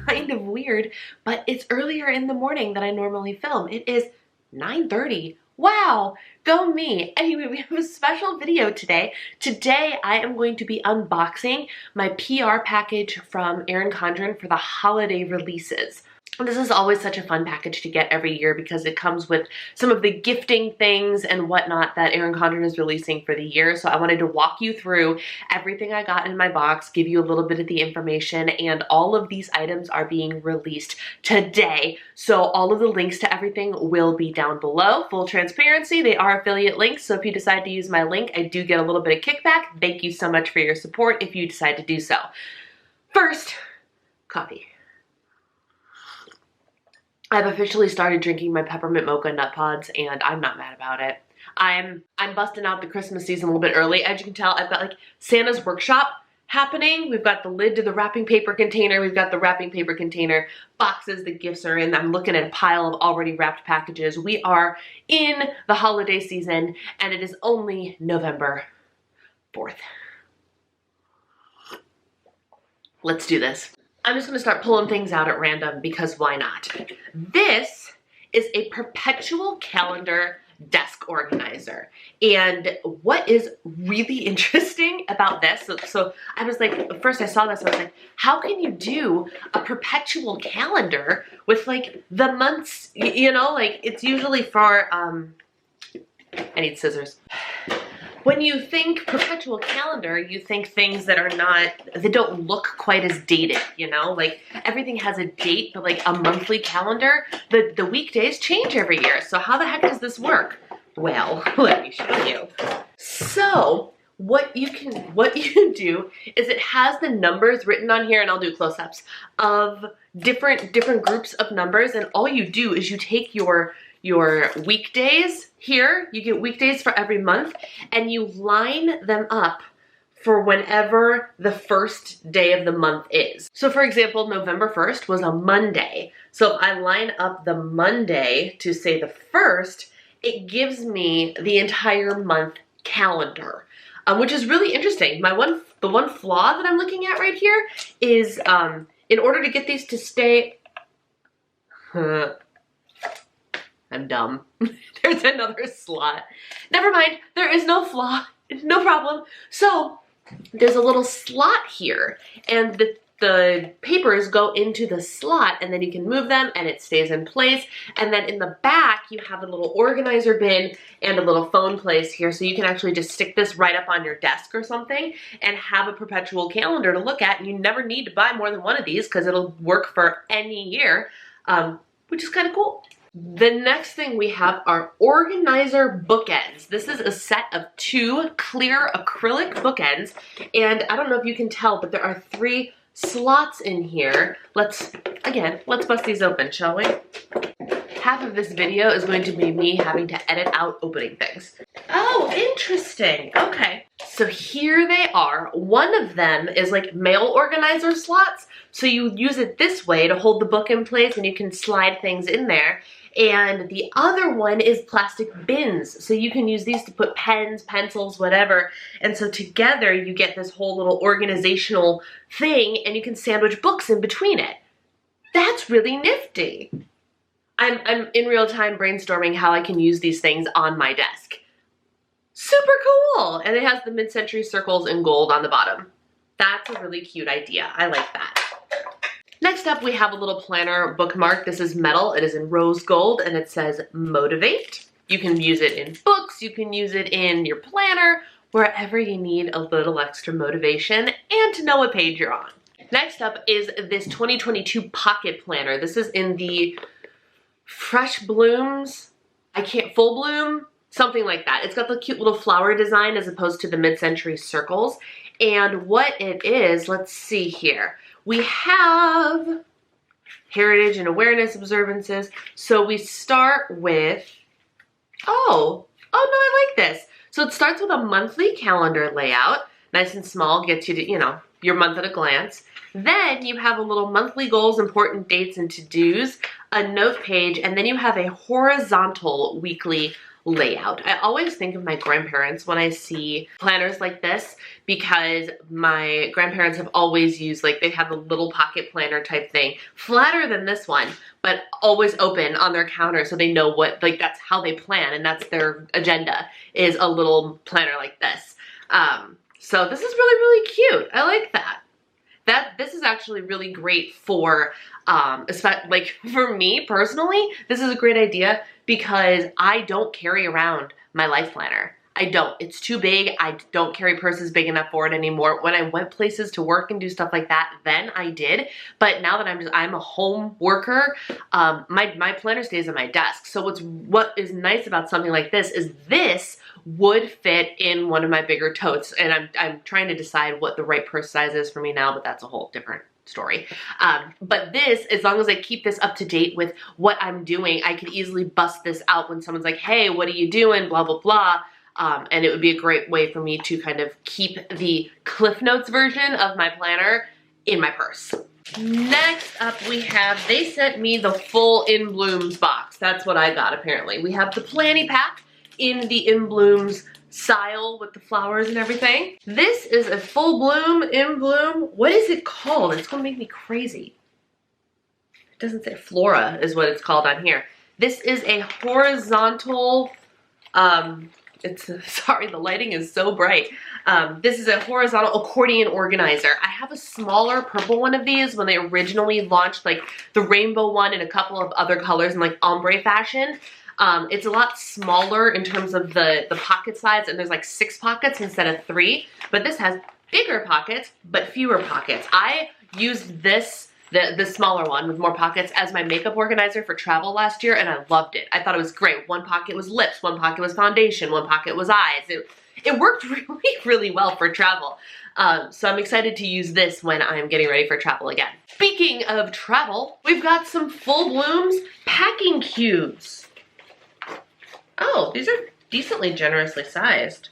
kind of weird, but it's earlier in the morning than I normally film. It is 9:30. Wow, go me. Anyway, we have a special video today. Today, I am going to be unboxing my PR package from Erin Condren for the holiday releases. This is always such a fun package to get every year because it comes with some of the gifting things and whatnot that Erin Condren is releasing for the year. So I wanted to walk you through everything I got in my box, give you a little bit of the information, and all of these items are being released today. So all of the links to everything will be down below. Full transparency, they are affiliate links. So if you decide to use my link, I do get a little bit of kickback. Thank you so much for your support if you decide to do so. First, coffee. I've officially started drinking my peppermint mocha nut pods and I'm not mad about it. I'm busting out the Christmas season a little bit early. As you can tell, I've got like Santa's workshop happening. We've got the lid to the wrapping paper container. We've got the wrapping paper container boxes the gifts are in. I'm looking at a pile of already wrapped packages. We are in the holiday season and it is only November 4th. Let's do this. I'm just gonna start pulling things out at random because why not? This is a perpetual calendar desk organizer. And what is really interesting about this, so I was like, first I saw this, I was like, how can you do a perpetual calendar with like the months, you know, like it's usually for, I need scissors. When you think perpetual calendar, you think things that are not, they don't look quite as dated, you know? Like everything has a date, but like a monthly calendar, the weekdays change every year. So how the heck does this work? Well, let me show you. So what you do is it has the numbers written on here, and I'll do close-ups of different groups of numbers, and all you do is you take your weekdays here, you get weekdays for every month, and you line them up for whenever the first day of the month is. So for example, November 1st was a Monday. So if I line up the Monday to say the 1st, it gives me the entire month calendar, which is really interesting. The one flaw that I'm looking at right here is in order to get these to stay, I'm dumb. There's another slot. Never mind, there is no flaw, no problem. So there's a little slot here and the papers go into the slot and then you can move them and it stays in place. And then in the back, you have a little organizer bin and a little phone place here. So you can actually just stick this right up on your desk or something and have a perpetual calendar to look at. And you never need to buy more than one of these because it'll work for any year, which is kind of cool. The next thing we have are organizer bookends. This is a set of 2 clear acrylic bookends. And I don't know if you can tell, but there are 3 slots in here. Let's bust these open, shall we? Half of this video is going to be me having to edit out opening things. Oh, interesting. Okay. So here they are. One of them is like mail organizer slots. So you use it this way to hold the book in place and you can slide things in there. And the other one is plastic bins. So you can use these to put pens, pencils, whatever. And so together you get this whole little organizational thing and you can sandwich books in between it. That's really nifty. I'm in real time brainstorming how I can use these things on my desk. Super cool. And it has the mid-century circles in gold on the bottom. That's a really cute idea. I like that. Next up, we have a little planner bookmark. This is metal. It is in rose gold and it says motivate. You can use it in books. You can use it in your planner, wherever you need a little extra motivation and to know what page you're on. Next up is this 2022 pocket planner. This is in the Fresh Blooms, Full Bloom, something like that. It's got the cute little flower design as opposed to the mid-century circles. And what it is, let's see here. We have heritage and awareness observances. So we start with, oh no, I like this. So it starts with a monthly calendar layout, nice and small, gets you to, you know, your month at a glance. Then you have a little monthly goals, important dates, and to-dos, a note page, and then you have a horizontal weekly layout. I always think of my grandparents when I see planners like this, because my grandparents have always used, like, they have a little pocket planner type thing, flatter than this one, but always open on their counter so they know what, like, that's how they plan and that's their agenda, is a little planner like this. So this is really, really cute. I like that. This is actually really great for, like, for me personally, this is a great idea because I don't carry around my life planner. I don't. It's too big. I don't carry purses big enough for it anymore. When I went places to work and do stuff like that, then I did. But now that I'm a home worker, my planner stays on my desk. So what is nice about something like this is this would fit in one of my bigger totes. And I'm trying to decide what the right purse size is for me now, but that's a whole different story. But this, as long as I keep this up to date with what I'm doing, I could easily bust this out when someone's like, hey, what are you doing? Blah, blah, blah. And it would be a great way for me to kind of keep the Cliff Notes version of my planner in my purse. Next up we have, they sent me the full In Blooms box. That's what I got apparently. We have the Planny Pack in the In Blooms style with the flowers and everything. This is a full bloom, In Bloom. What is it called? It's gonna make me crazy. It doesn't say Flora is what it's called on here. This is a horizontal, sorry, the lighting is so bright. This is a horizontal accordion organizer. I have a smaller purple one of these when they originally launched, like the rainbow one and a couple of other colors in like ombre fashion. It's a lot smaller in terms of the pocket size, and there's like 6 pockets instead of 3, but this has bigger pockets but fewer pockets. I used this, the smaller one with more pockets, as my makeup organizer for travel last year, and I loved it. I thought it was great. One pocket was lips, one pocket was foundation, one pocket was eyes. It worked really, really well for travel. So I'm excited to use this when I'm getting ready for travel again. Speaking of travel, we've got some Full Blooms packing cubes. Oh, these are decently generously sized.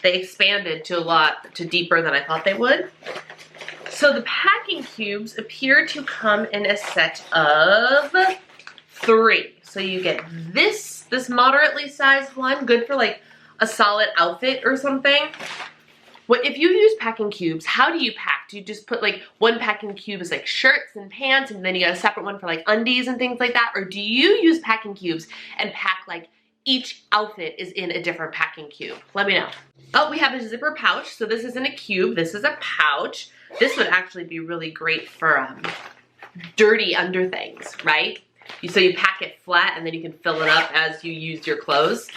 They expanded to deeper than I thought they would. So the packing cubes appear to come in a set of 3. So you get this moderately sized one, good for like a solid outfit or something. If you use packing cubes, how do you pack? Do you just put like one packing cube as like shirts and pants, and then you got a separate one for like undies and things like that? Or do you use packing cubes and pack like each outfit is in a different packing cube? Let me know. Oh, we have a zipper pouch. So this isn't a cube, this is a pouch. This would actually be really great for dirty under things, right? So you pack it flat and then you can fill it up as you use your clothes.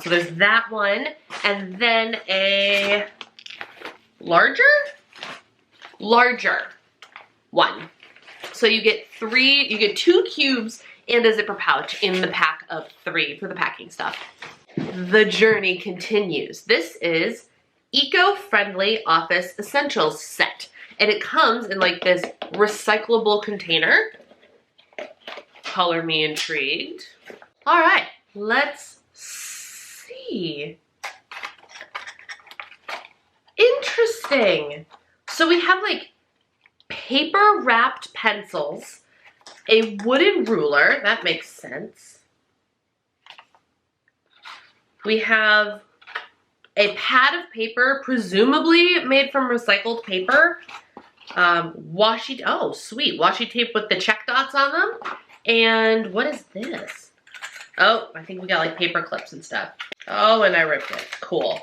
So there's that one, and then a larger one. So you get 2 cubes and a zipper pouch in the pack of 3 for the packing stuff. The journey continues. This is Eco-Friendly Office Essentials set, and it comes in like this recyclable container. Color me intrigued. All right, let's see. Interesting. So we have like paper wrapped pencils, a wooden ruler, that makes sense. We have a pad of paper, presumably made from recycled paper. Washi, oh sweet, washi tape with the check dots on them. And what is this? Oh, I think we got like paper clips and stuff. Oh, and I ripped it, cool.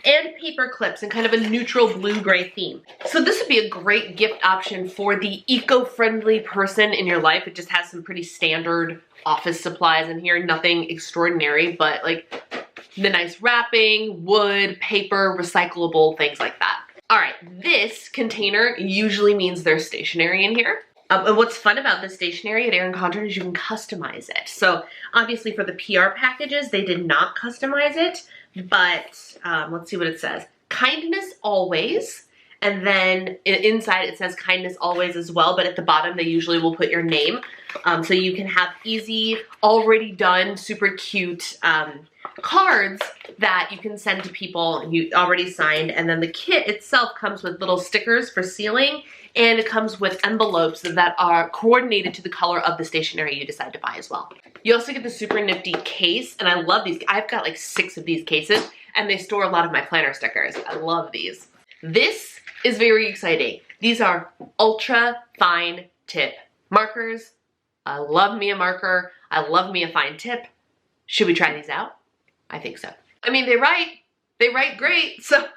And paper clips in kind of a neutral blue-gray theme. So this would be a great gift option for the eco-friendly person in your life. It just has some pretty standard office supplies in here, nothing extraordinary, but like the nice wrapping, wood, paper, recyclable, things like that. All right, this container usually means there's stationery in here. And what's fun about this stationery at Erin Condren is you can customize it. So obviously for the PR packages, they did not customize it, but let's see what it says. Kindness always. And then inside it says kindness always as well, but at the bottom they usually will put your name. So you can have easy, already done, super cute cards that you can send to people you already signed. And then the kit itself comes with little stickers for sealing and it comes with envelopes that are coordinated to the color of the stationery you decide to buy as well. You also get the super nifty case, and I love these. I've got like 6 of these cases, and they store a lot of my planner stickers. I love these. This is very exciting. These are ultra fine tip markers. I love me a marker. I love me a fine tip. Should we try these out? I think so. I mean, they write great, so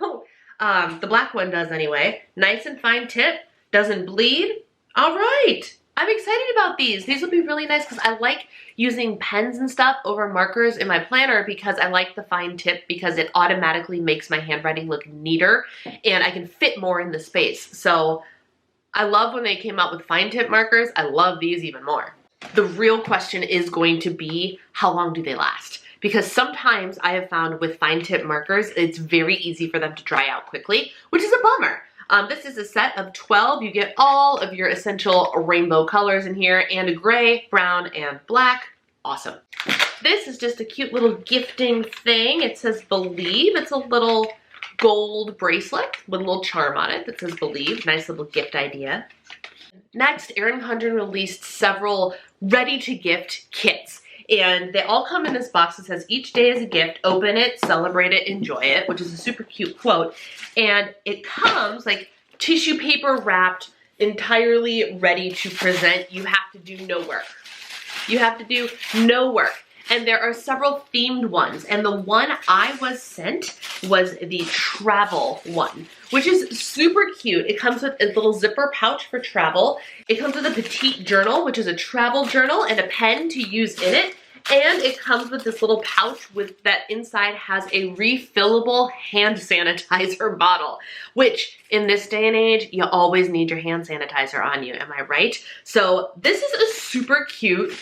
the black one does anyway. Nice and fine tip, doesn't bleed. All right, I'm excited about these. These will be really nice because I like using pens and stuff over markers in my planner because I like the fine tip because it automatically makes my handwriting look neater and I can fit more in the space. So I love when they came out with fine tip markers. I love these even more. The real question is going to be, how long do they last? Because sometimes I have found with fine tip markers, it's very easy for them to dry out quickly, which is a bummer. This is a set of 12. You get all of your essential rainbow colors in here, and a gray, brown, and black. Awesome. This is just a cute little gifting thing. It says Believe. It's a little gold bracelet with a little charm on it that says Believe. Nice little gift idea. Next, Erin Condren released several ready-to-gift kits. And they all come in this box that says, each day is a gift, open it, celebrate it, enjoy it, which is a super cute quote. And it comes like tissue paper wrapped, entirely ready to present. You have to do no work. You have to do no work. And there are several themed ones. And the one I was sent was the travel one, which is super cute. It comes with a little zipper pouch for travel. It comes with a petite journal, which is a travel journal, and a pen to use in it. And it comes with this little pouch with that inside has a refillable hand sanitizer bottle, which in this day and age, you always need your hand sanitizer on you. Am I right? So this is a super cute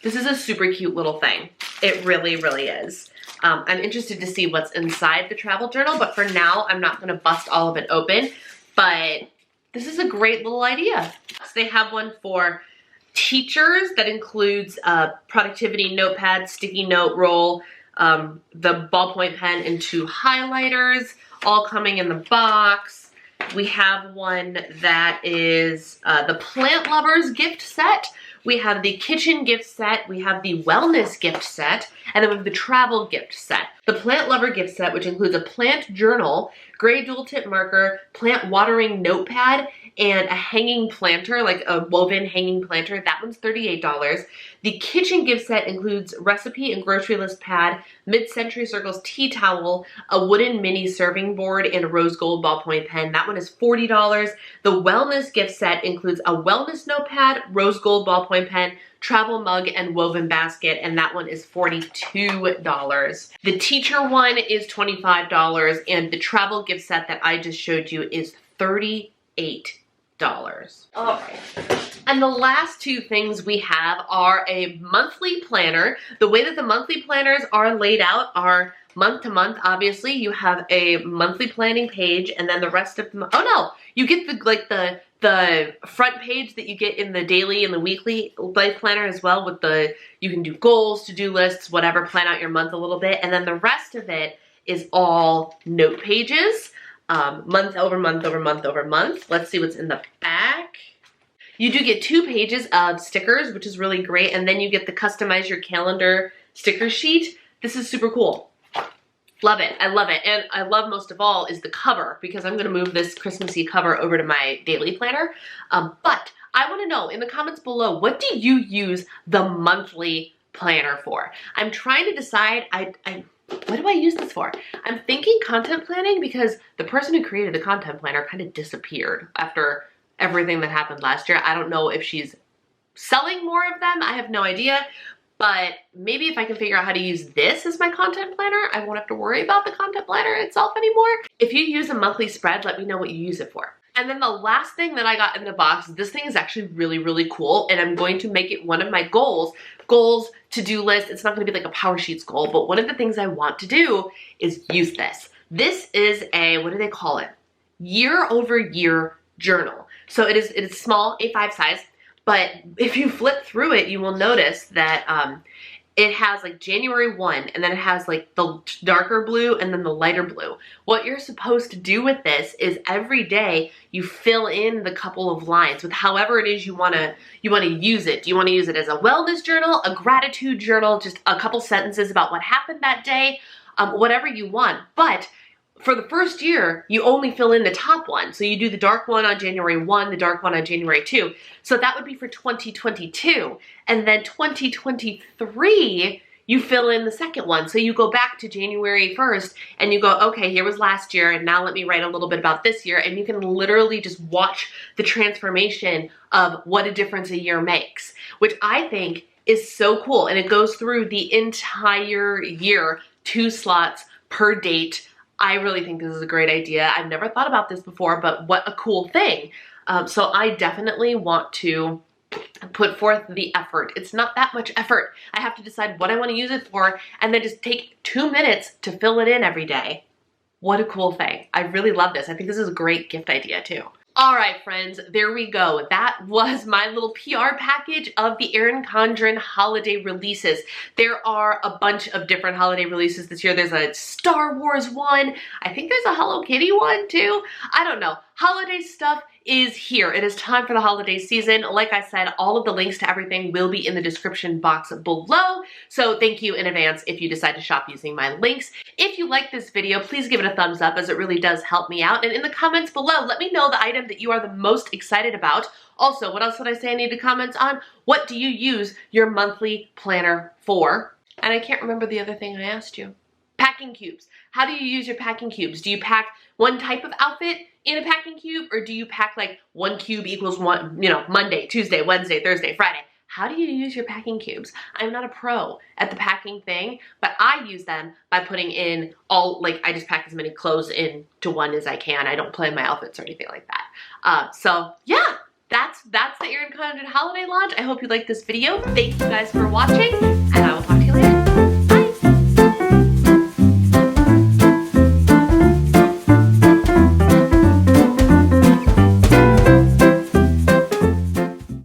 little thing. It really, really is. I'm interested to see what's inside the travel journal, but for now, I'm not gonna bust all of it open, but this is a great little idea. So they have one for teachers that includes a productivity notepad, sticky note roll, the ballpoint pen, and 2 highlighters, all coming in the box. We have one that is the Plant Lovers gift set. We have the kitchen gift set, we have the wellness gift set, and then we have the travel gift set. The Plant Lover gift set, which includes a plant journal, gray dual tip marker, plant watering notepad, and a hanging planter, like a woven hanging planter. That one's $38. The kitchen gift set includes recipe and grocery list pad, mid-century circles tea towel, a wooden mini serving board, and a rose gold ballpoint pen. That one is $40. The wellness gift set includes a wellness notepad, rose gold ballpoint pen, travel mug, and woven basket, and that one is $42. The teacher one is $25, and the travel gift set that I just showed you is $38. Okay. And the last 2 things we have are a monthly planner. The way that the monthly planners are laid out are month to month. Obviously, you have a monthly planning page, and then the rest of them, oh no, you get the front page that you get in the daily and the weekly life planner as well, with you can do goals, to-do lists, whatever, plan out your month a little bit, and then the rest of it is all note pages, month over month over month over month. Let's see what's in the back. You do get 2 pages of stickers, which is really great, and then you get the customize your calendar sticker sheet. This is super cool. Love it. I love it. And I love most of all is the cover, because I'm going to move this Christmassy cover over to my daily planner. But I want to know in the comments below, what do you use the monthly planner for? I'm trying to decide, what do I use this for? I'm thinking content planning, because the person who created the content planner kind of disappeared after everything that happened last year. I don't know if she's selling more of them. I have no idea. But maybe if I can figure out how to use this as my content planner, I won't have to worry about the content planner itself anymore. If you use a monthly spread, let me know what you use it for. And then the last thing that I got in the box, this thing is actually really, really cool, and I'm going to make it one of my goals, to-do list. It's not gonna be like a Power Sheets goal, but one of the things I want to do is use this. This is a, what do they call it? Year-over-year journal. So it is small, A5 size, but if you flip through it, you will notice that it has like January 1, and then it has like the darker blue and then the lighter blue. What you're supposed to do with this is every day you fill in the couple of lines with however it is you wanna use it. Do you wanna use it as a wellness journal, a gratitude journal, just a couple sentences about what happened that day, whatever you want. But for the first year, you only fill in the top one. So you do the dark one on January 1, the dark one on January 2. So that would be for 2022. And then 2023, you fill in the second one. So you go back to January 1st and you go, okay, here was last year, and now let me write a little bit about this year. And you can literally just watch the transformation of what a difference a year makes, which I think is so cool. And it goes through the entire year, 2 slots per date. I really think this is a great idea. I've never thought about this before, but what a cool thing. So I definitely want to put forth the effort. It's not that much effort. I have to decide what I want to use it for and then just take 2 minutes to fill it in every day. What a cool thing. I really love this. I think this is a great gift idea too. All right, friends, there we go. That was my little PR package of the Erin Condren holiday releases. There are a bunch of different holiday releases this year. There's a Star Wars one. I think there's a Hello Kitty one too. I don't know. Holiday stuff is here. It is time for the holiday season. Like I said, all of the links to everything will be in the description box below. So thank you in advance if you decide to shop using my links. If you like this video, please give it a thumbs up, as it really does help me out. And in the comments below, let me know the item that you are the most excited about. Also, what else did I say I needed comments on? What do you use your monthly planner for? And I can't remember the other thing I asked you. Packing cubes. How do you use your packing cubes? Do you pack one type of outfit in a packing cube, or do you pack like 1 cube equals one, Monday, Tuesday, Wednesday, Thursday, Friday? How do you use your packing cubes? I'm not a pro at the packing thing, but I use them by putting in I just pack as many clothes into one as I can. I don't plan my outfits or anything like that. So yeah, that's the Erin Condren holiday launch. I hope you liked this video. Thank you guys for watching.